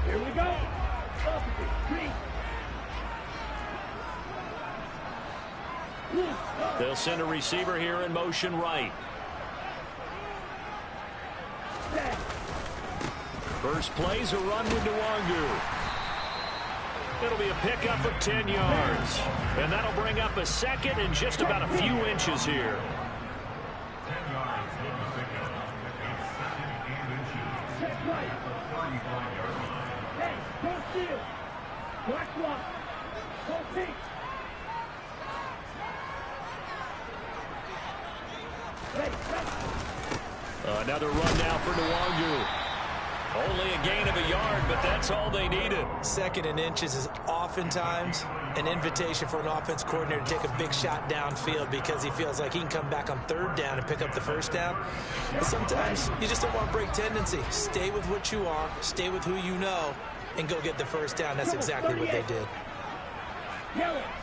Here we go. They'll send a receiver here in motion right. First play's a run with Nwangu. It'll be a pickup of 10 yards. And that'll bring up a second and just about a few inches here. Another run now for Nwangu. Only a gain of a yard, but that's all they needed. Second and inches is oftentimes an invitation for an offense coordinator to take a big shot downfield because he feels like he can come back on third down and pick up the first down. But sometimes you just don't want to break tendency. Stay with what you are, stay with who you know, and go get the first down. That's exactly what they did.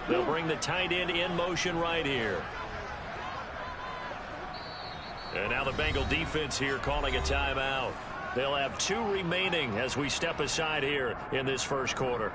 They'll bring the tight end in motion right here. And now the Bengal defense here calling a timeout. They'll have 2 remaining as we step aside here in this first quarter.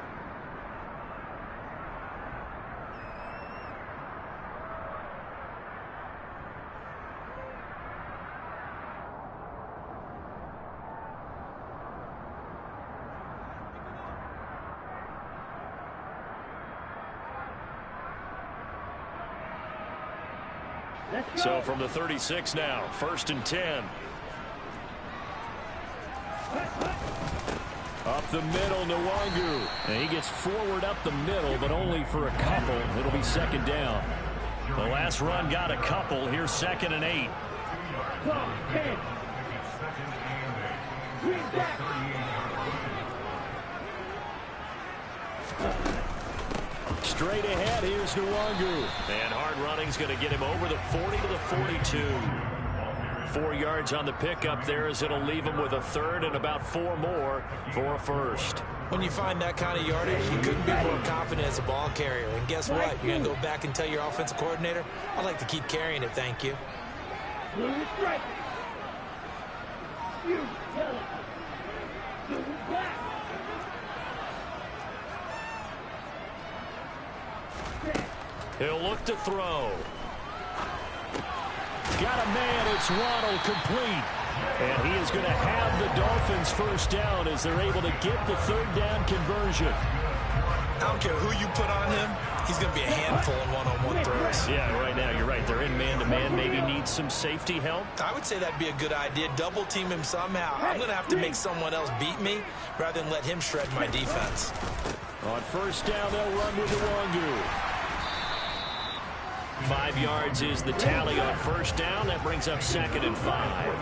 So from the 36 now, 1st and 10. Up the middle, Nwangu. And he gets forward up the middle, but only for a couple. It'll be second down. The last run got a couple. Here's 2nd and 8. Straight ahead, here's Nwangu. And hard running's going to get him over the 40 to the 42. 4 yards on the pickup there as it'll leave him with a third and about 4 more for a first. When you find that kind of yardage, you couldn't be more confident as a ball carrier. And guess what? You're going to go back and tell your offensive coordinator, I'd like to keep carrying it, thank you. He'll look to throw. Got a man. It's Waddle, complete. And he is going to have the Dolphins first down as they're able to get the third down conversion. I don't care who you put on him. He's going to be a handful in one-on-one throws. Yeah, right now you're right. They're in man-to-man. Maybe need some safety help. I would say that'd be a good idea. Double team him somehow. I'm going to have to make someone else beat me rather than let him shred my defense. On first down, they'll run with Nwangu. 5 yards is the tally on first down. That brings up 2nd and 5.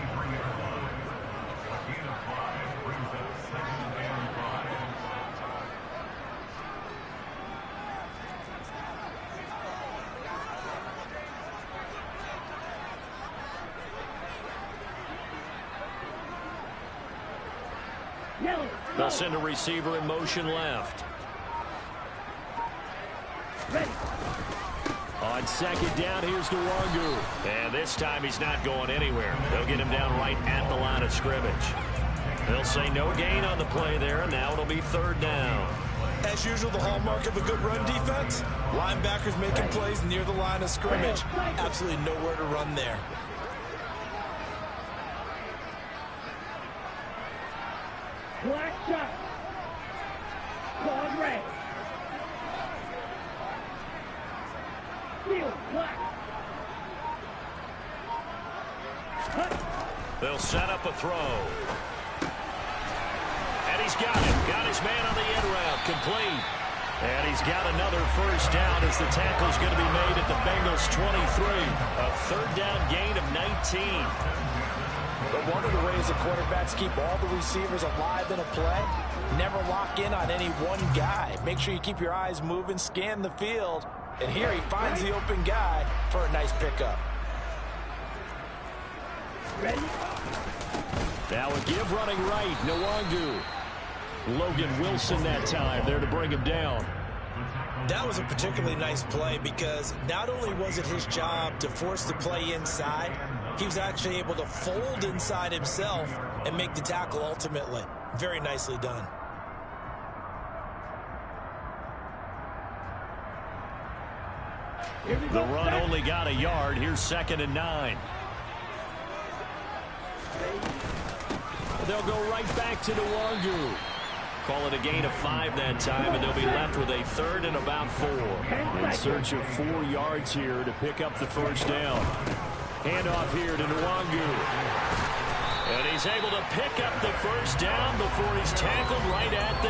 They'll send a receiver in motion left. On second down, here's Nwangu. And this time he's not going anywhere. They'll get him down right at the line of scrimmage. They'll say no gain on the play there, and now it'll be third down. As usual, the hallmark of a good run defense, linebackers making plays near the line of scrimmage. Absolutely nowhere to run there. Black shot. Called red. Field black. They'll set up a throw. And he's got it. Got his man on the end route. Complete. And he's got another first down as the tackle's going to be made at the Bengals 23. A third down gain of 19. But one of the ways the quarterbacks keep all the receivers alive in a play, never lock in on any one guy. Make sure you keep your eyes moving, scan the field. And here he finds the open guy for a nice pickup. Now a give running right, Nwangu. Logan Wilson that time there to bring him down. That was a particularly nice play because not only was it his job to force the play inside, he was actually able to fold inside himself and make the tackle ultimately. Very nicely done. The run only got a yard. Here's 2nd and 9. They'll go right back to Nwangu. Call it a gain of 5 that time, and they'll be left with a 3rd and about 4. In search of 4 yards here to pick up the first down. Handoff here to Nwangu. And he's able to pick up the first down before he's tackled right at the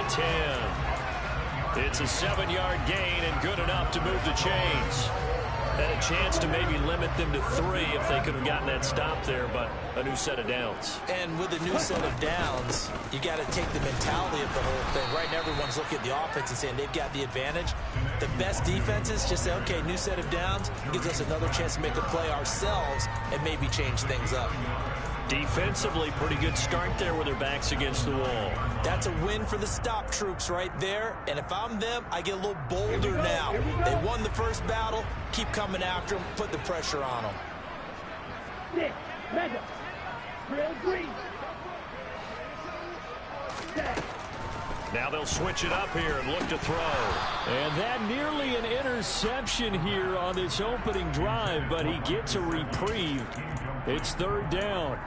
10. It's a 7-yard gain and good enough to move the chains. Had a chance to maybe limit them to 3 if they could have gotten that stop there, but a new set of downs. And with a new set of downs, you got to take the mentality of the whole thing. Right now, everyone's looking at the offense and saying they've got the advantage. The best defenses just say, okay, new set of downs gives us another chance to make a play ourselves and maybe change things up. Defensively, pretty good start there with their backs against the wall. That's a win for the stop troops right there. And if I'm them, I get a little bolder now. They won the first battle. Keep coming after them. Put the pressure on them. 6, mega, real green. Now they'll switch it up here and look to throw. And that nearly an interception here on this opening drive, but he gets a reprieve. It's 3rd down.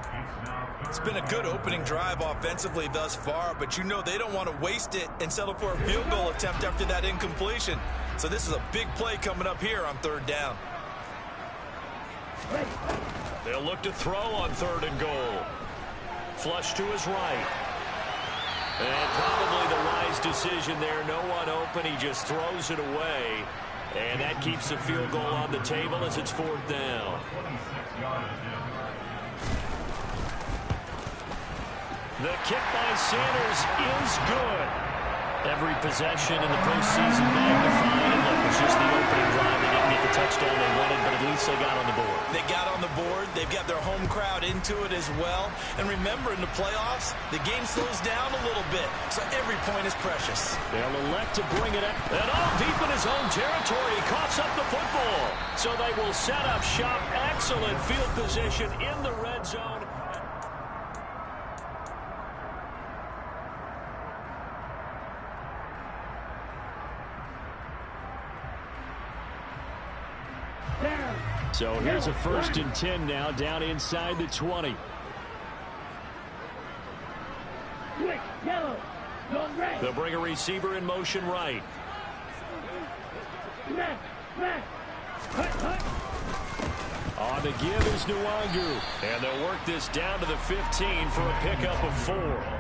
It's been a good opening drive offensively thus far, but you know they don't want to waste it and settle for a field goal attempt after that incompletion. So this is a big play coming up here on 3rd down. They'll look to throw on 3rd and goal. Flush to his right. And probably the wise decision there. No one open. He just throws it away. And that keeps the field goal on the table as it's 4th down. The kick by Sanders is good. Every possession in the postseason magnified. And look, it's just the opening drive. They didn't get the touchdown they wanted, but at least they got on the board. They got on the board. They've got their home crowd into it as well. And remember, in the playoffs, the game slows down a little bit, so every point is precious. They'll elect to bring it up. And all deep in his own territory, he coughs up the football. So they will set up shop. Excellent field position in the red zone. So here's a 1st and 10 now, down inside the 20. Quick, yellow, go red. They'll bring a receiver in motion right. Smash, smash. Hut. On the give is Nwangu. And they'll work this down to the 15 for a pickup of 4.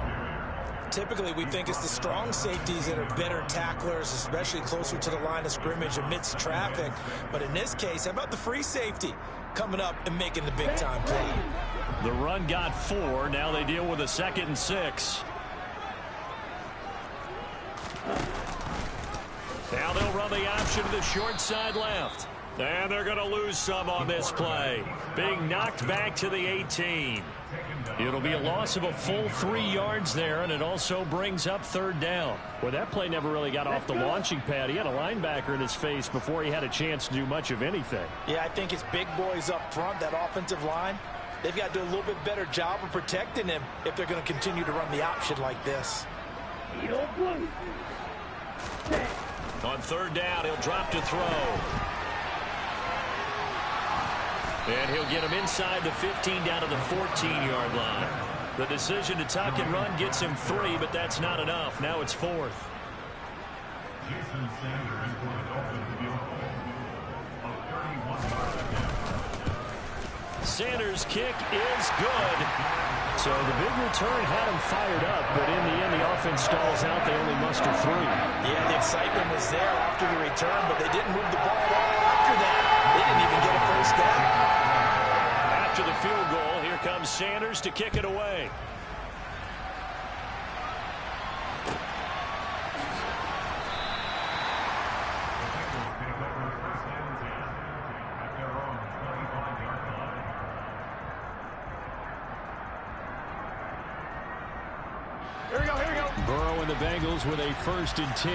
Typically, we think it's the strong safeties that are better tacklers, especially closer to the line of scrimmage amidst traffic. But in this case, how about the free safety coming up and making the big-time play? The run got 4. Now they deal with a 2nd and 6. Now they'll run the option to the short side left. And they're going to lose some on this play. Being knocked back to the 18. It'll be a loss of a full 3 yards there, and it also brings up 3rd down. Well, that play never really got off the launching pad. He had a linebacker in his face before he had a chance to do much of anything. Yeah, I think it's big boys up front, that offensive line. They've got to do a little bit better job of protecting him if they're going to continue to run the option like this. On 3rd down, he'll drop to throw. And he'll get him inside the 15 down to the 14-yard line. The decision to tuck and run gets him 3, but that's not enough. Now it's 4th. Sanders' kick is good. So the big return had him fired up, but in the end, the offense stalls out. They only muster 3. Yeah, the excitement was there after the return, but they didn't move the ball at all after that. They didn't even get a first down. After the field goal, here comes Sanders to kick it away. Here we go. Burrow and the Bengals with a 1st and 10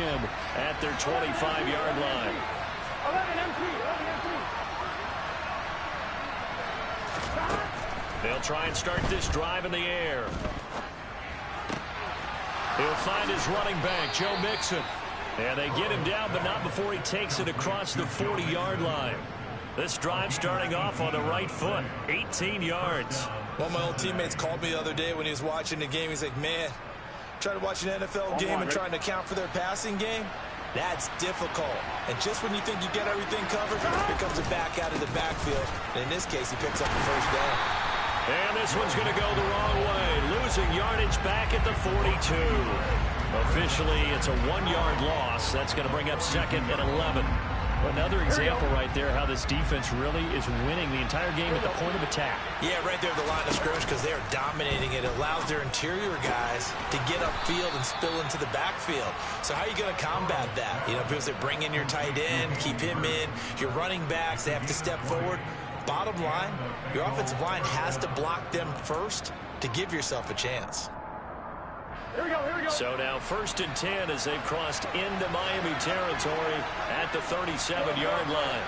at their 25-yard line. 11 M3. They'll try and start this drive in the air. He'll find his running back, Joe Mixon. And they get him down, but not before he takes it across the 40-yard line. This drive starting off on the right foot, 18 yards. One of my old teammates called me the other day when he was watching the game. He's like, man, trying to watch an NFL game and trying to account for their passing game, that's difficult. And just when you think you get everything covered, here comes a back out of the backfield. And in this case, he picks up the first down. And this one's going to go the wrong way, losing yardage back at the 42. Officially, it's a 1-yard loss. That's going to bring up 2nd and 11. Another example right there how this defense really is winning the entire game at the point of attack. Yeah, right there at the line of scrimmage because they are dominating it. It allows their interior guys to get upfield and spill into the backfield. So how are you going to combat that? You know, people say bring in your tight end, keep him in. Your running backs, they have to step forward. Bottom line, your offensive line has to block them first to give yourself a chance. Here we go, here we go. So now 1st and 10 as they've crossed into Miami territory at the 37-yard line.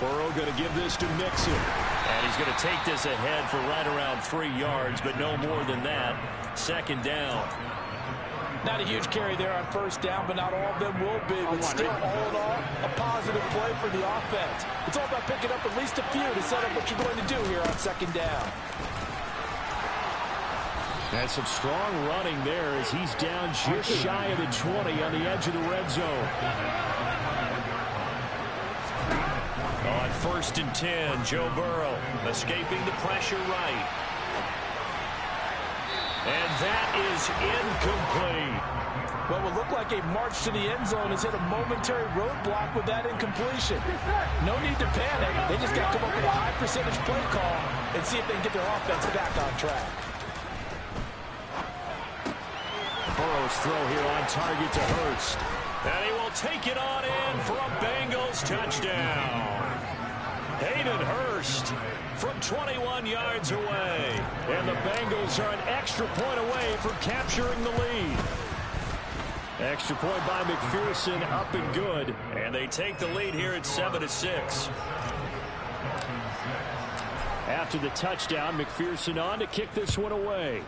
Burrow going to give this to Mixon. And he's going to take this ahead for right around 3 yards, but no more than that. 2nd down. Not a huge carry there on 1st down, but not all of them will be. But still, all in all, a positive play for the offense. It's all about picking up at least a few to set up what you're going to do here on 2nd down. And some strong running there as he's down just shy of the 20 on the edge of the red zone. On 1st and 10, Joe Burrow escaping the pressure right. And that is incomplete. What will look like a march to the end zone has hit a momentary roadblock with that incompletion. No need to panic. They just got to come up with a high percentage play call and see if they can get their offense back on track. Burrow's throw here on target to Hurst. And he will take it on in for a Bengals touchdown. Hayden Hurst from 21 yards away. And the Bengals are an extra point away from capturing the lead. Extra point by McPherson, up and good. And they take the lead here at 7-6. After the touchdown, McPherson on to kick this one away.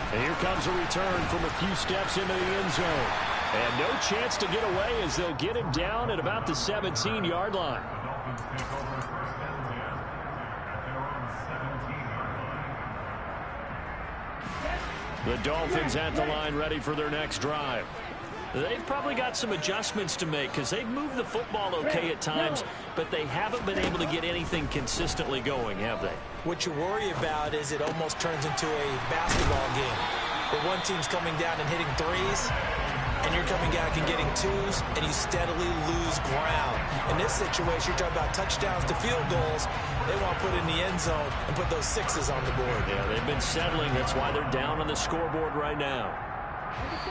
And here comes a return from a few steps into the end zone. And no chance to get away as they'll get him down at about the 17-yard line. The Dolphins at the line ready for their next drive. They've probably got some adjustments to make because they've moved the football okay at times, but they haven't been able to get anything consistently going, have they? What you worry about is it almost turns into a basketball game where one team's coming down and hitting threes, and you're coming down and getting twos, and you steadily lose ground. In this situation, you're talking about touchdowns to field goals. They want to put in the end zone and put those sixes on the board. Yeah, they've been settling. That's why they're down on the scoreboard right now.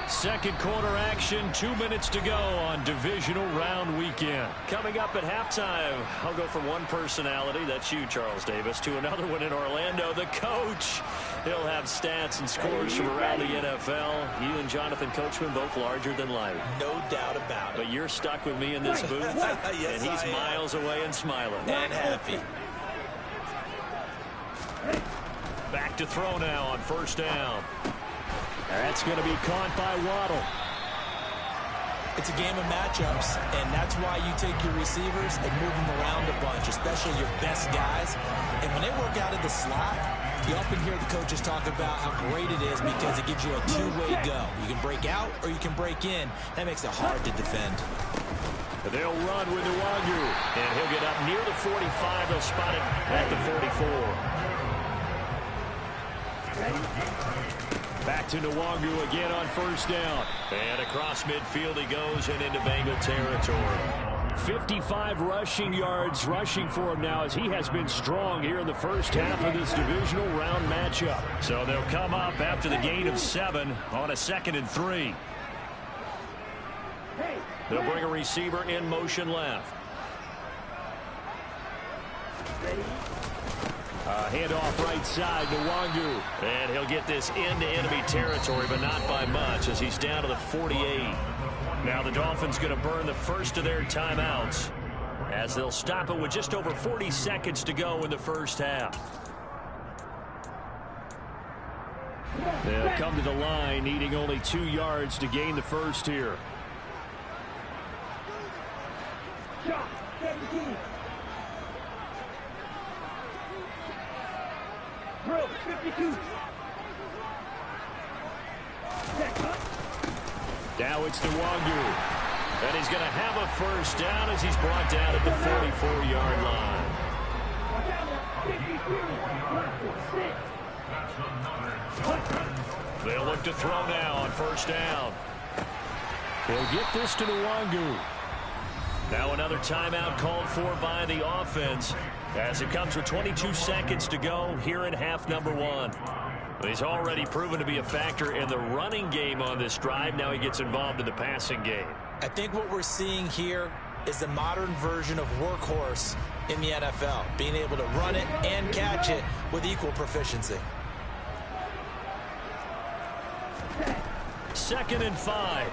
Second quarter action, 2 minutes to go on divisional round weekend. Coming up at halftime, I'll go from one personality, that's you, Charles Davis, to another one in Orlando, the coach. He'll have stats and scores from around the NFL. You and Jonathan Coachman both larger than life. No doubt about it. But you're stuck with me in this booth, Yes, and he's miles away and smiling. And happy. Back to throw now on 1st down. That's going to be caught by Waddle. It's a game of matchups, and that's why you take your receivers and move them around a bunch, especially your best guys. And when they work out of the slot, you often hear the coaches talk about how great it is because it gives you a two-way go. You can break out or you can break in. That makes it hard to defend. They'll run with Nwangu, and he'll get up near the 45. They'll spot it at the 44. Back to Nwangu again on 1st down. And across midfield he goes and into Bengal territory. 55 rushing yards rushing for him now as he has been strong here in the first half of this divisional round matchup. So they'll come up after the gain of 7 on a 2nd and 3. They'll bring a receiver in motion left. Handoff right side to Nwangu. And he'll get this into enemy territory, but not by much as he's down to the 48. Now the Dolphins going to burn the first of their timeouts as they'll stop it with just over 40 seconds to go in the first half. They'll come to the line, needing only 2 yards to gain the first here. Now it's the Wangu. And he's going to have a first down as he's brought down at the 44-yard line. They'll look to throw now on first down. He'll get this to the Wangu. Now another timeout called for by the offense as it comes with 22 seconds to go here in half number 1. He's already proven to be a factor in the running game on this drive. Now he gets involved in the passing game. I think what we're seeing here is the modern version of workhorse in the NFL, being able to run it and catch it with equal proficiency. 2nd and 5.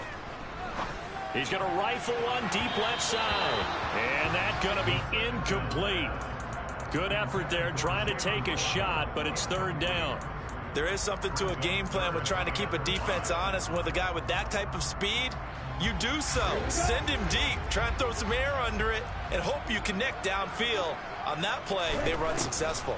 He's going to rifle one deep left side. And that's going to be incomplete. Good effort there trying to take a shot, but it's 3rd down. There is something to a game plan with trying to keep a defense honest. With a guy with that type of speed, you do so. Send him deep. Try and throw some air under it and hope you connect downfield. On that play, they were unsuccessful.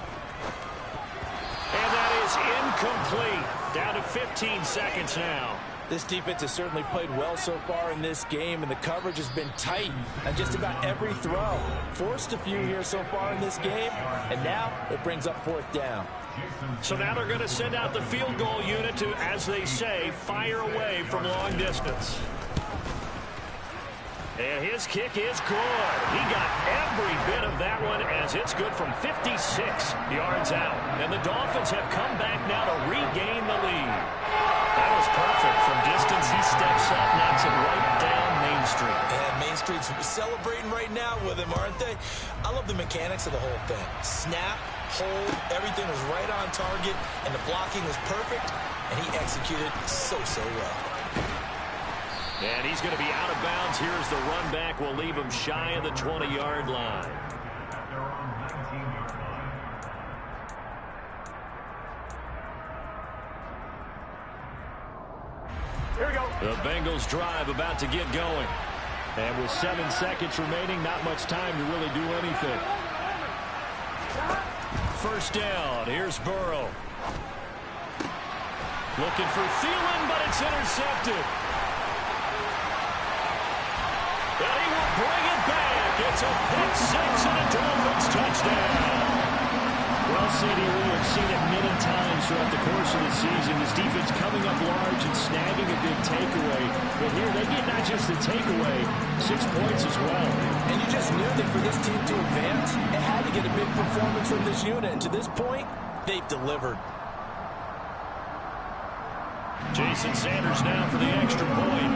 And that is incomplete. Down to 15 seconds now. This defense has certainly played well so far in this game, and the coverage has been tight on just about every throw. Forced a few here so far in this game, and now it brings up 4th down. So now they're going to send out the field goal unit to, as they say, fire away from long distance. And his kick is good. He got every bit of that one as it's good from 56 yards out. And the Dolphins have come back now to regain the lead. That was perfect. From distance, he steps up, knocks it right down Main Street. And Main Street's celebrating right now with him, aren't they? I love the mechanics of the whole thing. Snap, hold, everything was right on target, and the blocking was perfect, and he executed so well. And he's going to be out of bounds. Here's the run back. We'll leave him shy of the 20-yard line. Here we go. The Bengals drive about to get going. And with 7 seconds remaining, not much time to really do anything. First down. Here's Burrow. Looking for Thielen, but it's intercepted. And he will bring it back. It's a pick six and a Dolphins touchdown. Well, CD, we have seen it many times throughout the course of the season. This defense coming up large and snagging a big takeaway. But here they get not just the takeaway, 6 points as well. And you just knew that for this team to advance, it had to get a big performance from this unit. And to this point, they've delivered. Jason Sanders now for the extra point.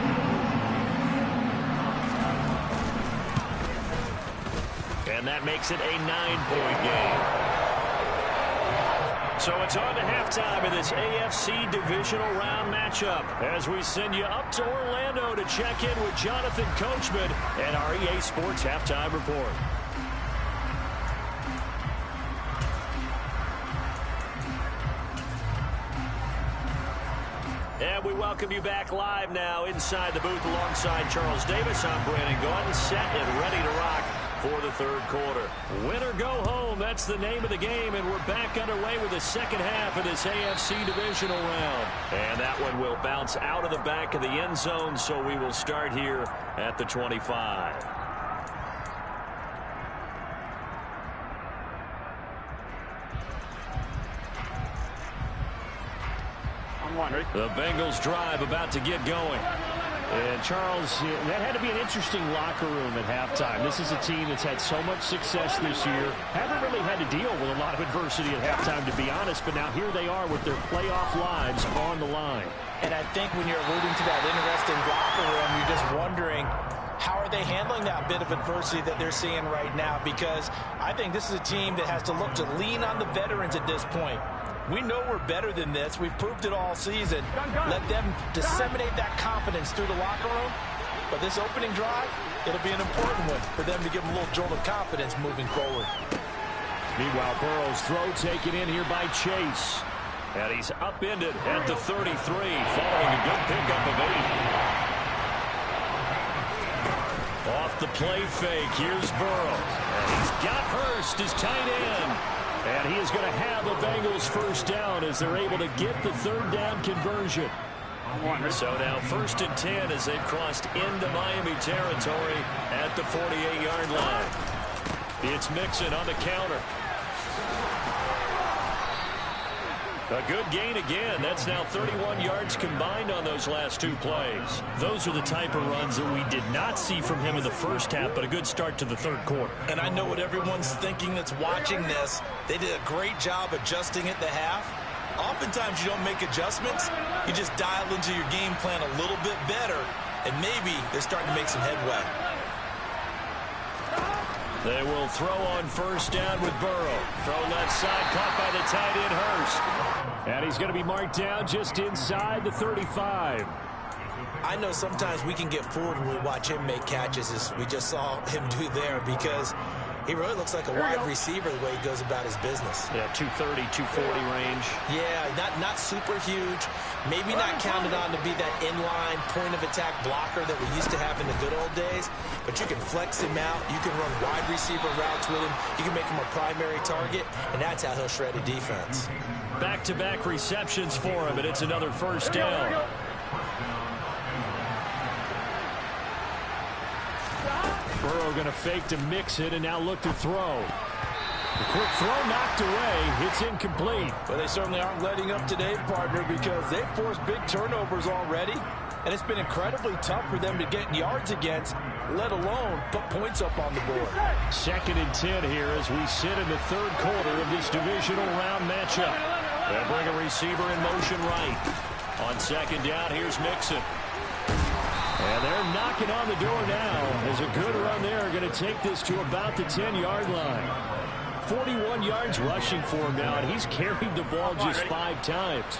And that makes it a 9-point game. So it's on to halftime of this AFC divisional round matchup as we send you up to Orlando to check in with Jonathan Coachman and our EA Sports Halftime Report. And we welcome you back live now inside the booth alongside Charles Davis. I'm Brandon Gaudin, set and ready to rock for the 3rd quarter. Win or go home, that's the name of the game, and we're back underway with the second half of this AFC divisional round. And that one will bounce out of the back of the end zone, so we will start here at the 25. The Bengals drive about to get going. And Charles, that had to be an interesting locker room at halftime. This is a team that's had so much success this year. Haven't really had to deal with a lot of adversity at halftime, to be honest. But now here they are with their playoff lives on the line. And I think when you're alluding to that interesting locker room, you're just wondering, how are they handling that bit of adversity that they're seeing right now? Because I think this is a team that has to look to lean on the veterans at this point. We know we're better than this. We've proved it all season. Let them disseminate that confidence through the locker room. But this opening drive, it'll be an important one for them to give them a little jolt of confidence moving forward. Meanwhile, Burrow's throw taken in here by Chase. And he's upended at the 33 following a good pickup of 8. Off the play fake, here's Burrow. And he's got Hurst, his tight end. And he is going to have a Bengals first down as they're able to get the third down conversion. So now 1st and 10 as they've crossed into Miami territory at the 48-yard line. It's Mixon on the counter. A good gain again. That's now 31 yards combined on those last 2 plays. Those are the type of runs that we did not see from him in the first half, but a good start to the third quarter. And I know what everyone's thinking that's watching this. They did a great job adjusting at the half. Oftentimes you don't make adjustments. You just dial into your game plan a little bit better, and maybe they're starting to make some headway. They will throw on first down with Burrow. Throw left side, caught by the tight end Hurst. And he's going to be marked down just inside the 35. I know sometimes we can get fooled when we watch him make catches, as we just saw him do there, because he really looks like a wide receiver the way he goes about his business. Yeah, 230, 240 range. Yeah, not super huge. Maybe not counted on to be that inline point-of-attack blocker that we used to have in the good old days. But you can flex him out. You can run wide receiver routes with him. You can make him a primary target, and that's how he'll shred a defense. Back-to-back receptions for him, and it's another first down. Burrow going to fake to mix it and now look to throw. The quick throw knocked away. It's incomplete. But they certainly aren't letting up today, partner, because they've forced big turnovers already. And it's been incredibly tough for them to get yards against, let alone put points up on the board. 2nd and 10 here as we sit in the third quarter of this divisional round matchup. They'll bring a receiver in motion right. On 2nd down, here's Mixon. And they're knocking on the door now as a good run there going to take this to about the 10-yard line. 41 yards rushing for him now, and he's carried the ball just 5 times.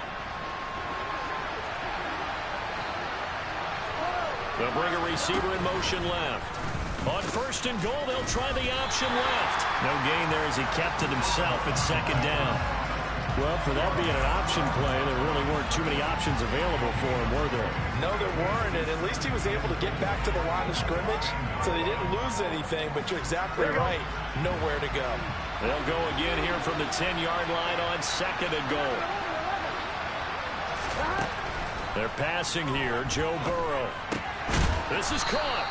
They'll bring a receiver in motion left. On 1st and goal, they'll try the option left. No gain there as he kept it himself at 2nd down. Well, for that being an option play, there really weren't too many options available for him, were there? No, there weren't, and at least he was able to get back to the line of scrimmage, so they didn't lose anything, but you're exactly right. Nowhere to go. They'll go again here from the 10-yard line on 2nd and goal. They're passing here, Joe Burrow. This is caught.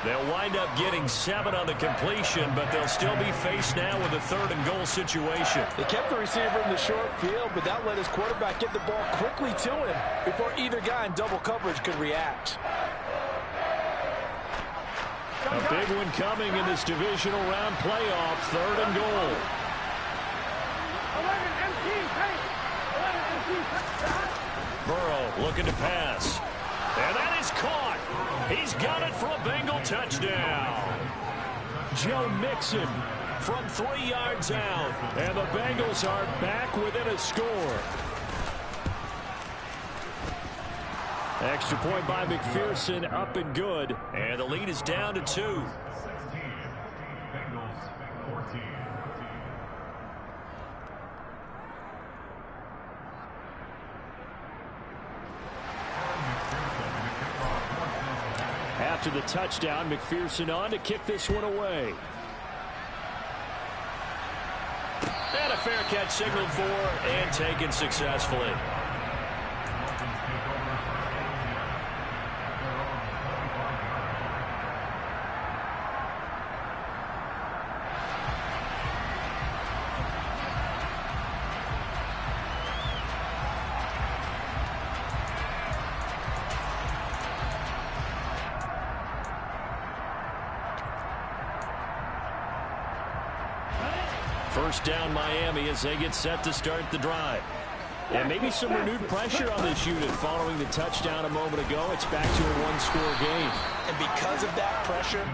They'll wind up getting 7 on the completion, but they'll still be faced now with a 3rd and goal situation. They kept the receiver in the short field, but that let his quarterback get the ball quickly to him before either guy in double coverage could react. A big one coming in this divisional round playoff, 3rd and goal. Burrow looking to pass. And that is caught. He's got it for a Bengal touchdown. Joe Mixon from 3 yards out. And the Bengals are back within a score. Extra point by McPherson, up and good. And the lead is down to 2. After the touchdown, McPherson on to kick this one away. And a fair catch signaled for and taken successfully. First down Miami as they get set to start the drive. And maybe some renewed pressure on this unit following the touchdown a moment ago. It's back to a one-score game. And because of that pressure,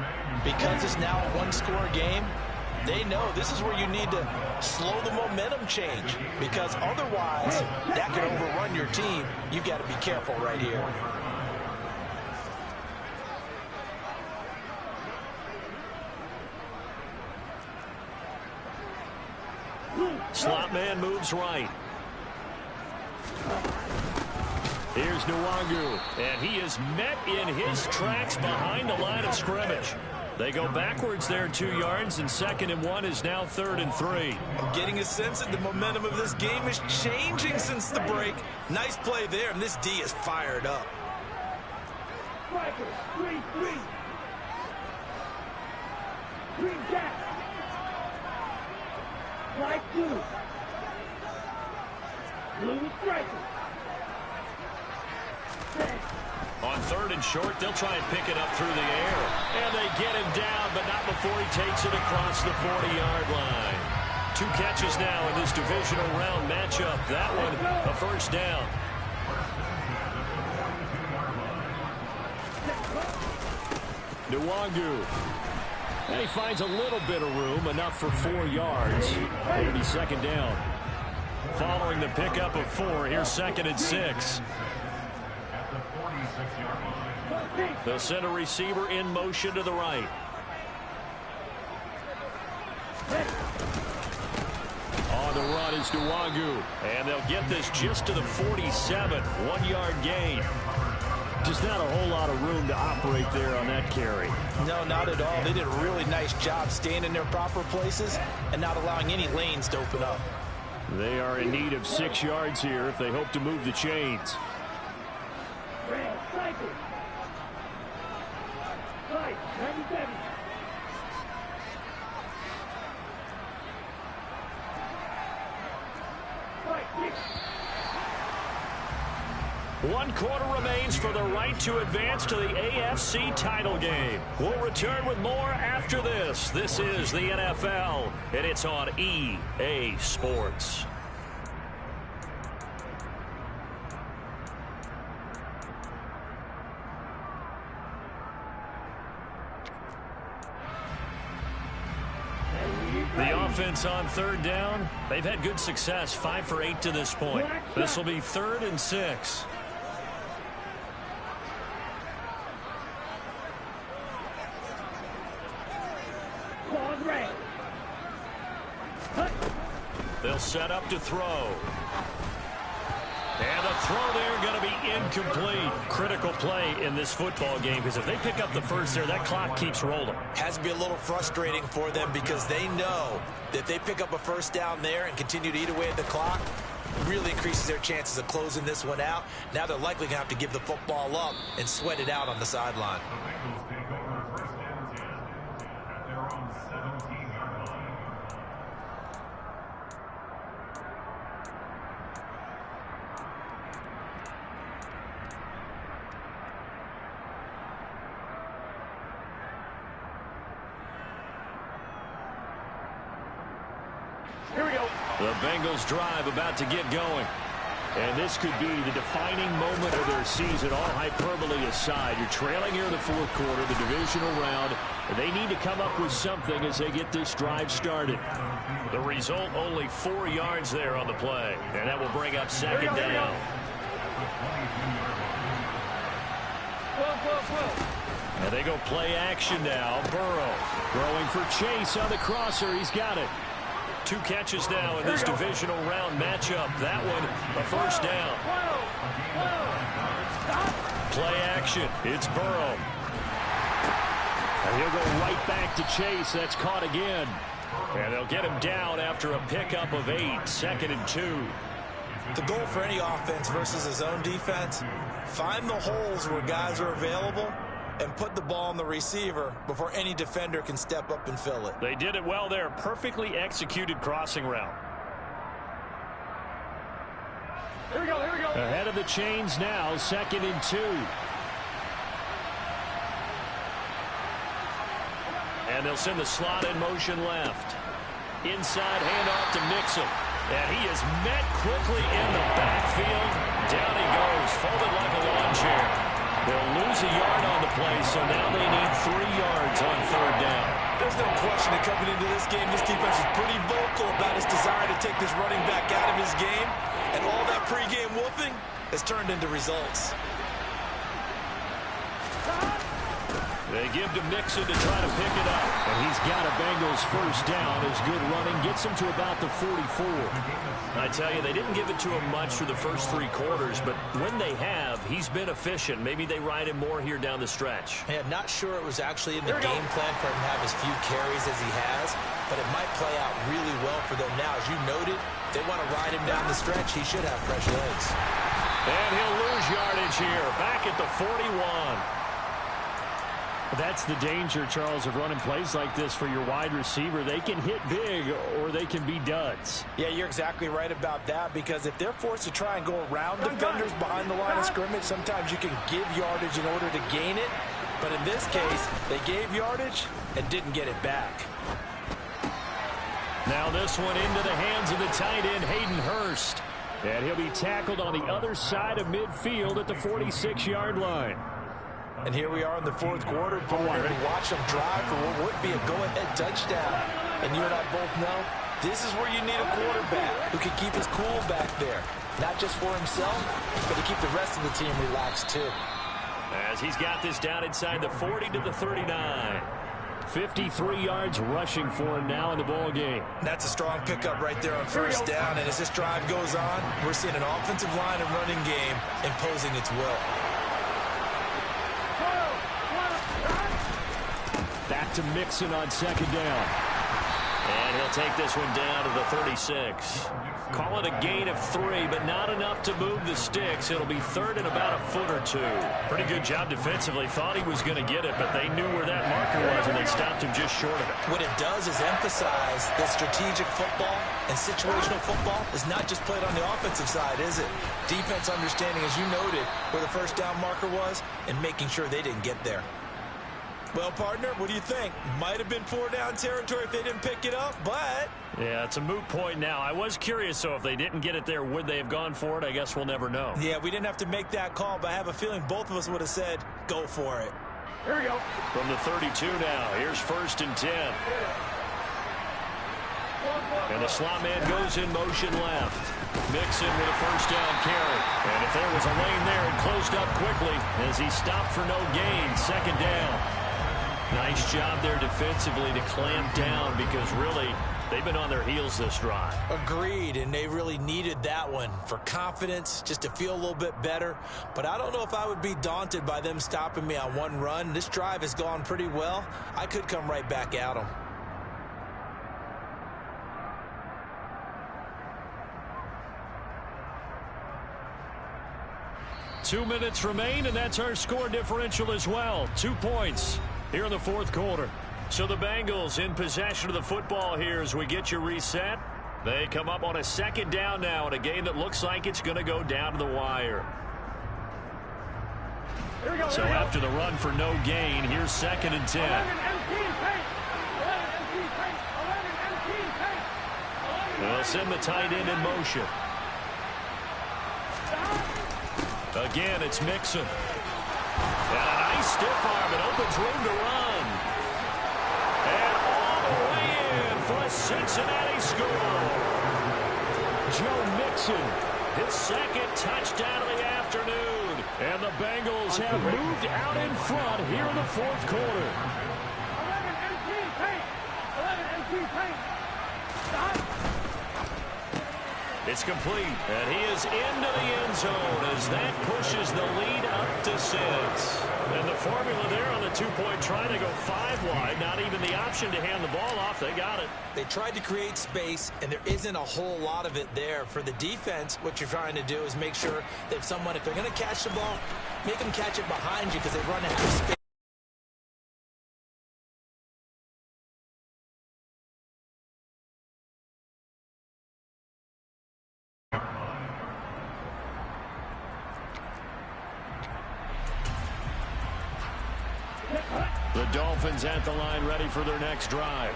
because it's now a one-score game, they know this is where you need to slow the momentum change, because otherwise that could overrun your team. You've got to be careful right here. Slot man moves right. Here's Nwangu, and he is met in his tracks behind the line of scrimmage. They go backwards there 2 yards, and 2nd and 1 is now 3rd and 3. I'm getting a sense that the momentum of this game is changing since the break. Nice play there, and this D is fired up. Green jack. White blue. Blue striker. On 3rd and short, they'll try and pick it up through the air. And they get him down, but not before he takes it across the 40-yard line. 2 catches now in this divisional round matchup. That one, a first down. Nwangu. And he finds a little bit of room, enough for 4 yards. It'll be 2nd down. Following the pickup of 4, here's 2nd and 6. They'll send a receiver in motion to the right. On the run is Nwangu. And they'll get this just to the 47. 1-yard gain. Just not a whole lot of room to operate there on that carry. No, not at all. They did a really nice job staying in their proper places and not allowing any lanes to open up. They are in need of 6 yards here if they hope to move the chains. Red cycle. Right, 97. Right, 6. 1 quarter remains for the right to advance to the AFC title game. We'll return with more after this. This is the NFL, and it's on EA Sports. The offense on 3rd down, they've had good success, 5 for 8 to this point. This will be 3rd and 6. They'll set up to throw. And the throw there going to be incomplete. Critical play in this football game, because if they pick up the first there, that clock keeps rolling. Has to be a little frustrating for them because they know that if they pick up a first down there and continue to eat away at the clock, really increases their chances of closing this one out. Now they're likely going to have to give the football up and sweat it out on the sideline. Here we go. The Bengals drive about to get going. And this could be the defining moment of their season, all hyperbole aside. You're trailing here in the 4th quarter, the divisional round. They need to come up with something as they get this drive started. The result, only 4 yards there on the play. And that will bring up 2nd down. And they go play action now. Burrow throwing for Chase on the crosser. He's got it. 2 catches now in this divisional round matchup. That one, a first down. Play action. It's Burrow. And he'll go right back to Chase. That's caught again. And they'll get him down after a pickup of 8. 2nd and 2. The goal for any offense versus a zone defense, find the holes where guys are available and put the ball on the receiver before any defender can step up and fill it. They did it well there. Perfectly executed crossing route. Here we go, here we go. Ahead of the chains now, 2nd and 2. And they'll send the slot in motion left. Inside handoff to Mixon. And he is met quickly in the backfield. Down he goes, folded like a lawn chair. They'll lose a yard on the play, so now they need 3 yards on 3rd down. There's no question that coming into this game, this defense is pretty vocal about his desire to take this running back out of his game. And all that pregame whooping has turned into results. They give to Mixon to try to pick it up. And he's got a Bengals first down. His good running gets him to about the 44. I tell you, they didn't give it to him much through the first 3 quarters, but when they have, he's been efficient. Maybe they ride him more here down the stretch. Man, not sure it was actually in the game plan for him to have as few carries as he has, but it might play out really well for them now. As you noted, if they want to ride him down the stretch, he should have fresh legs. And he'll lose yardage here, back at the 41. That's the danger, Charles, of running plays like this for your wide receiver. They can hit big or they can be duds. Yeah, you're exactly right about that, because if they're forced to try and go around defenders behind the line of scrimmage, sometimes you can give yardage in order to gain it. But in this case, they gave yardage and didn't get it back. Now this one into the hands of the tight end, Hayden Hurst. And he'll be tackled on the other side of midfield at the 46-yard line. And here we are in the 4th quarter. We watch them drive for what would be a go-ahead touchdown. And you and I both know this is where you need a quarterback who can keep his cool back there. Not just for himself, but to keep the rest of the team relaxed too. As he's got this down inside the 40 to the 39. 53 yards rushing for him now in the ball game. That's a strong pickup right there on first down. And as this drive goes on, we're seeing an offensive line and running game imposing its will. Back to Mixon on 2nd down. And he'll take this one down to the 36. Call it a gain of 3, but not enough to move the sticks. It'll be 3rd and about a foot or 2. Pretty good job defensively. Thought he was going to get it, but they knew where that marker was, and they stopped him just short of it. What it does is emphasize that strategic football and situational football is not just played on the offensive side, is it? Defense understanding, as you noted, where the first down marker was and making sure they didn't get there. Well, partner, what do you think? Might have been 4-down territory if they didn't pick it up, but... Yeah, it's a moot point now. I was curious, so if they didn't get it there, would they have gone for it? I guess we'll never know. Yeah, we didn't have to make that call, but I have a feeling both of us would have said, go for it. Here we go. From the 32 now, here's 1st and 10. And the slot man goes in motion left. Mixon with a first down carry. And if there was a lane there, it closed up quickly as he stopped for no gain. 2nd down. Nice job there defensively to clamp down, because really they've been on their heels this drive. Agreed, and they really needed that one for confidence, just to feel a little bit better. But I don't know if I would be daunted by them stopping me on one run. This drive has gone pretty well. I could come right back at them. Two minutes remain, and that's our score differential as well. 2 points here in the 4th quarter. So the Bengals in possession of the football here as we get you reset. They come up on a 2nd down now in a game that looks like it's going to go down to the wire. So after the run for no gain, here's 2nd and 10. They'll send the tight end in motion. Again, it's Mixon. And a nice stiff arm. It opens room to run. And all the way in for a Cincinnati score. Joe Mixon, his 2nd touchdown of the afternoon. And the Bengals have moved out in front here in the 4th quarter. 11 MC paint. 11 MC paint. Stop. It's complete, and he is into the end zone as that pushes the lead up to 6. And the formula there on the 2-point try to go 5 wide, not even the option to hand the ball off. They got it. They tried to create space, and there isn't a whole lot of it there. For the defense, what you're trying to do is make sure that someone, if they're going to catch the ball, make them catch it behind you because they run out of space. The Dolphins at the line ready for their next drive.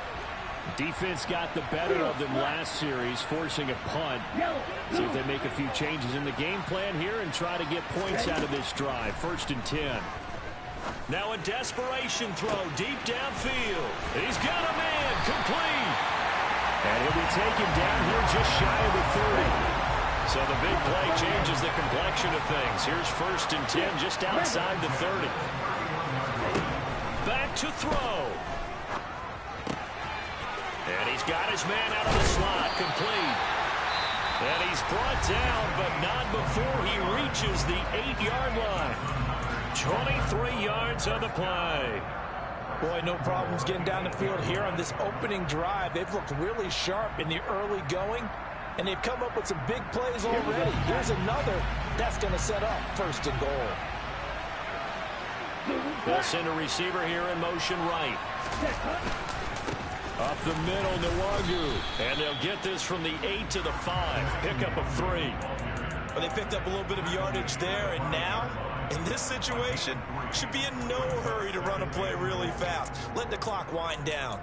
Defense got the better of them last series, forcing a punt. See if they make a few changes in the game plan here and try to get points out of this drive. 1st and 10. Now a desperation throw deep downfield. He's got a man complete. And he'll be taken down here just shy of the 30. So the big play changes the complexion of things. Here's 1st and 10 just outside the 30. to throw. And he's got his man out of the slot, complete. And he's brought down, but not before he reaches the 8-yard line. 23 yards on the play. Boy, no problems getting down the field here on this opening drive. They've looked really sharp in the early going, and they've come up with some big plays already. Here's another that's going to set up 1st and goal. They'll send a receiver here in motion right. Up the middle, Nwangu. And they'll get this from the 8 to the 5. Pickup of 3. Well, they picked up a little bit of yardage there, and now, in this situation, should be in no hurry to run a play really fast. Let the clock wind down.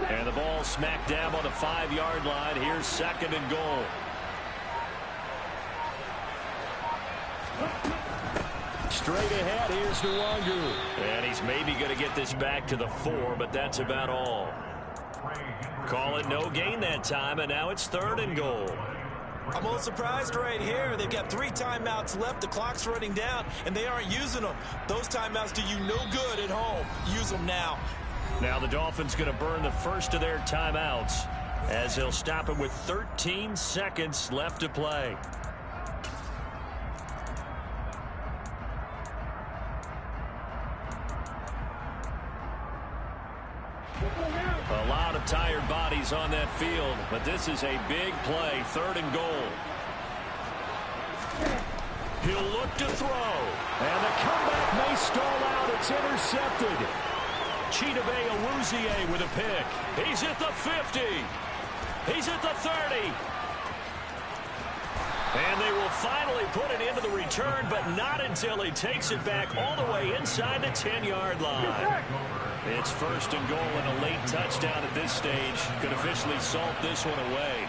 And the ball smack dab on the 5-yard line. Here's 2nd and goal. Straight ahead, here's Nwangu. And he's maybe going to get this back to the 4, but that's about all. Call it no gain that time, and now it's 3rd and goal. I'm a little surprised right here. They've got 3 timeouts left. The clock's running down, and they aren't using them. Those timeouts do you no good at home. Use them now. Now the Dolphins going to burn the first of their timeouts as they'll stop it with 13 seconds left to play. A lot of tired bodies on that field, but this is a big play. 3rd and goal. He'll look to throw. And the comeback may stall out. It's intercepted. Chidobe Awuzie with a pick. He's at the 50. He's at the 30. And they will finally put it into the return, but not until he takes it back all the way inside the 10-yard line. It's 1st and goal, and a late touchdown at this stage could officially salt this one away.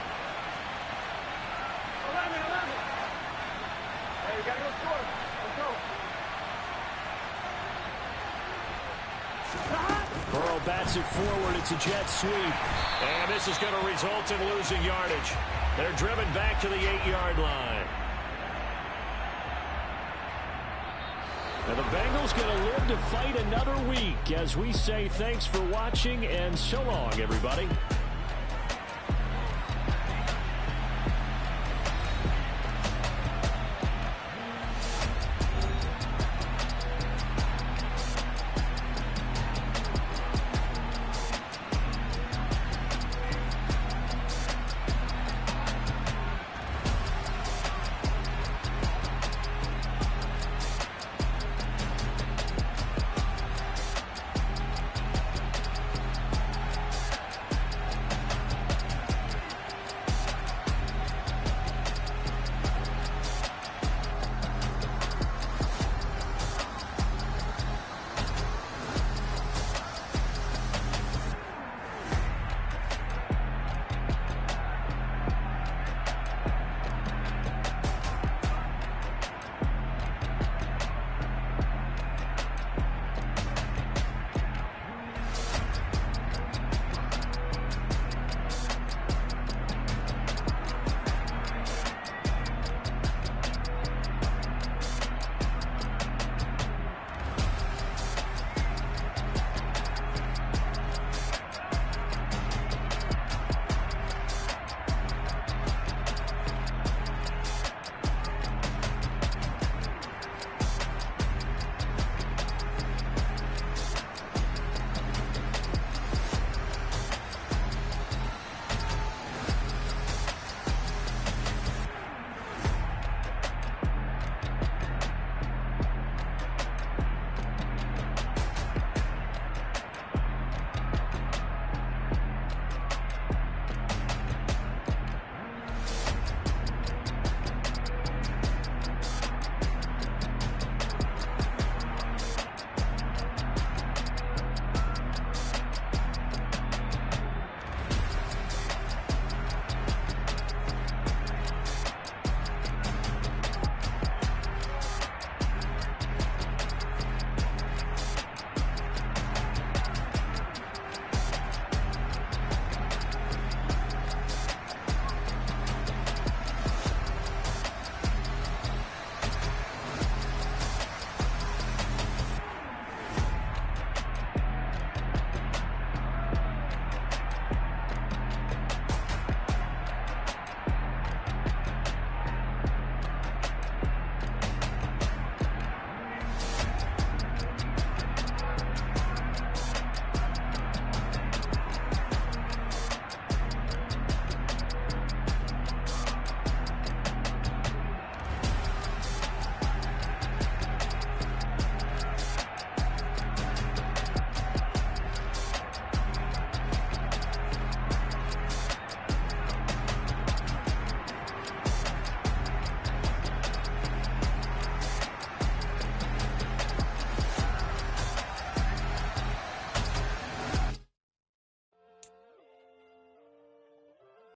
Hey, we got to go score. Let's go. Burrow bats it forward. It's a jet sweep. And this is going to result in losing yardage. They're driven back to the 8-yard line. And the Bengals going to live to fight another week as we say thanks for watching and so long, everybody.